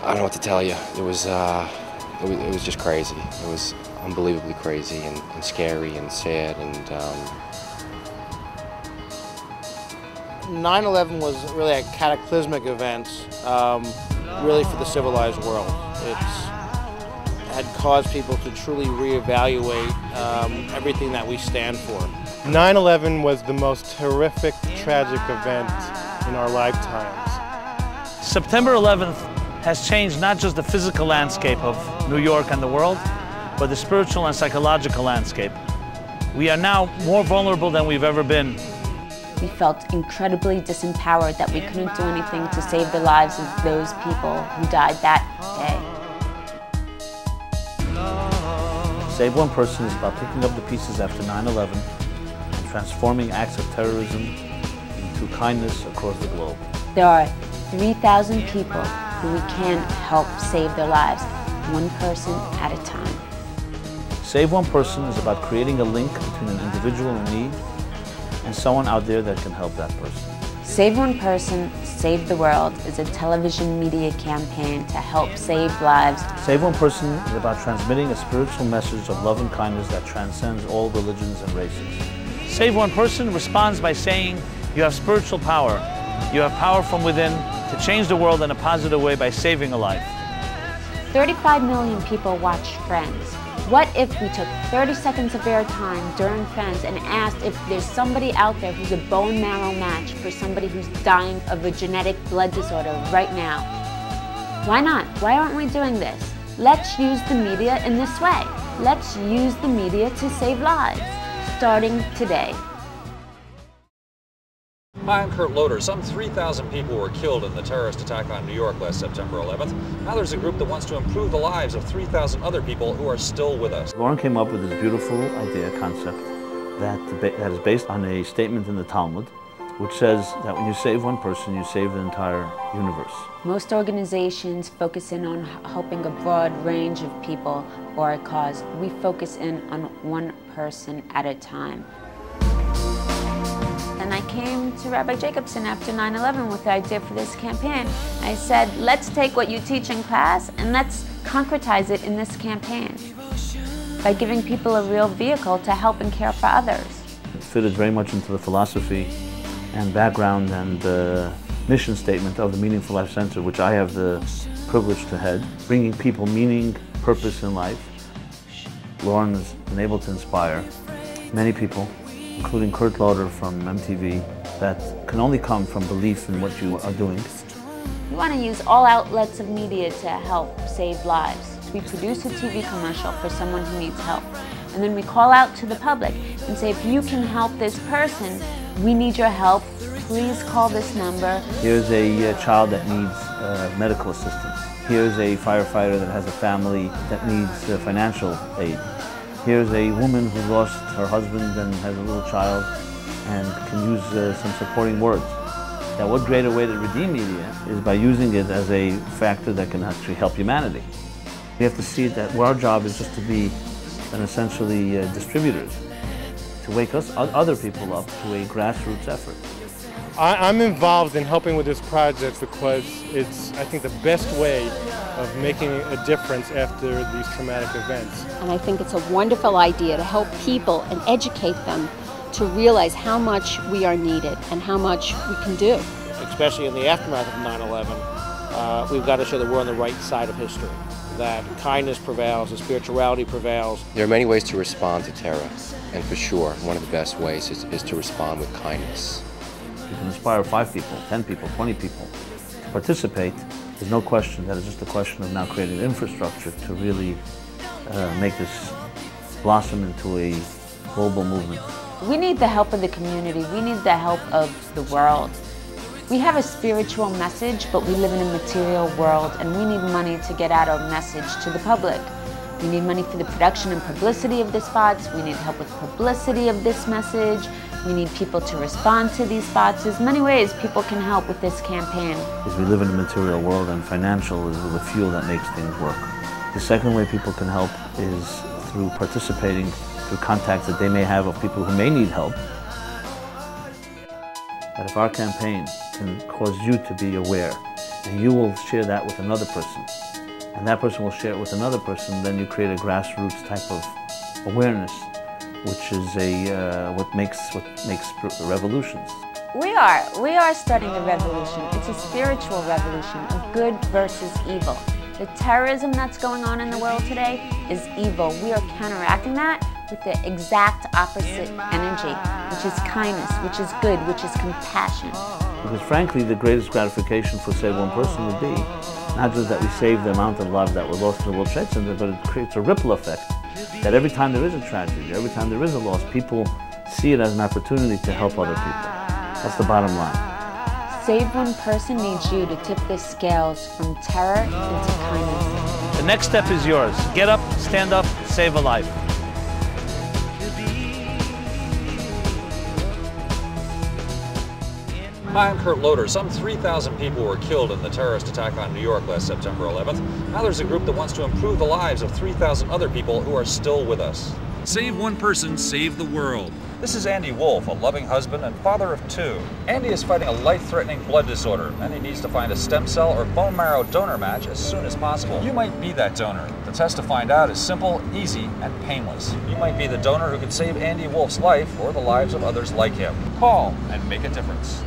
I don't know what to tell you. It was just crazy. It was unbelievably crazy and scary and sad. And 9/11 was really a cataclysmic event, really for the civilized world. It had caused people to truly reevaluate everything that we stand for. 9/11 was the most horrific, tragic event in our lifetimes. September 11th has changed not just the physical landscape of New York and the world, but the spiritual and psychological landscape. We are now more vulnerable than we've ever been. We felt incredibly disempowered that we couldn't do anything to save the lives of those people who died that day. Save One Person is about picking up the pieces after 9/11 and transforming acts of terrorism into kindness across the globe. There are 3,000 people who we can help save their lives, one person at a time. Save One Person is about creating a link between an individual in need and someone out there that can help that person. Save One Person, Save the World is a television media campaign to help save lives. Save One Person is about transmitting a spiritual message of love and kindness that transcends all religions and races. Save One Person responds by saying, you have spiritual power. You have power from within to change the world in a positive way by saving a life. 35 million people watch Friends. What if we took 30 seconds of their time during Friends and asked if there's somebody out there who's a bone marrow match for somebody who's dying of a genetic blood disorder right now? Why not? Why aren't we doing this? Let's use the media in this way. Let's use the media to save lives, starting today. Hi, I'm Kurt Loder. Some 3,000 people were killed in the terrorist attack on New York last September 11th. Now there's a group that wants to improve the lives of 3,000 other people who are still with us. Lauren came up with this beautiful idea, concept, that is based on a statement in the Talmud, which says that when you save one person, you save the entire universe. Most organizations focus in on helping a broad range of people or a cause. We focus in on one person at a time. And I came to Rabbi Jacobson after 9/11 with the idea for this campaign. I said, let's take what you teach in class and let's concretize it in this campaign by giving people a real vehicle to help and care for others. It fitted very much into the philosophy and background and mission statement of the Meaningful Life Center, which I have the privilege to head, bringing people meaning, purpose in life. Lauren has been able to inspire many people, including Kurt Loder from MTV, that can only come from belief in what you are doing. We want to use all outlets of media to help save lives. We produce a TV commercial for someone who needs help, and then we call out to the public and say, if you can help this person, we need your help. Please call this number. Here's a child that needs medical assistance. Here's a firefighter that has a family that needs financial aid. Here's a woman who lost her husband and has a little child and can use some supporting words. Now, what greater way to redeem media is by using it as a factor that can actually help humanity. We have to see that our job is just to be essentially distributors, to wake us other people up to a grassroots effort. I'm involved in helping with this project because it's, I think, the best way of making a difference after these traumatic events. And I think it's a wonderful idea to help people and educate them to realize how much we are needed and how much we can do. Especially in the aftermath of 9/11, we've got to show that we're on the right side of history, that kindness prevails, that spirituality prevails. there are many ways to respond to terror, and for sure, one of the best ways is to respond with kindness. You can inspire 5 people, 10 people, 20 people to participate. There's no question that it's just a question of now creating infrastructure to really make this blossom into a global movement. We need the help of the community. We need the help of the world. We have a spiritual message, but we live in a material world, and we need money to get out our message to the public. We need money for the production and publicity of the spots. We need help with publicity of this message. We need people to respond to these spots. There's many ways people can help with this campaign. Because we live in a material world, and financial is the fuel that makes things work. The second way people can help is through participating through contacts that they may have of people who may need help. that if our campaign can cause you to be aware, and you will share that with another person, and that person will share it with another person, then you create a grassroots type of awareness, which is what makes revolutions. We are starting a revolution. It's a spiritual revolution of good versus evil. The terrorism that's going on in the world today is evil. We are counteracting that with the exact opposite energy, which is kindness, which is good, which is compassion. Because frankly, the greatest gratification for, say, one person would be not just that we save the amount of lives that were lost in the World Trade Center, but it creates a ripple effect that every time there is a tragedy, every time there is a loss, people see it as an opportunity to help other people. That's the bottom line. Save One Person needs you to tip the scales from terror into kindness. The next step is yours. Get up, stand up, save a life. Hi, I'm Kurt Loder. Some 3,000 people were killed in the terrorist attack on New York last September 11th. Now there's a group that wants to improve the lives of 3,000 other people who are still with us. Save one person, save the world. This is Andy Wolf, a loving husband and father of 2. Andy is fighting a life-threatening blood disorder, and he needs to find a stem cell or bone marrow donor match as soon as possible. You might be that donor. The test to find out is simple, easy, and painless. You might be the donor who could save Andy Wolf's life or the lives of others like him. Call and make a difference.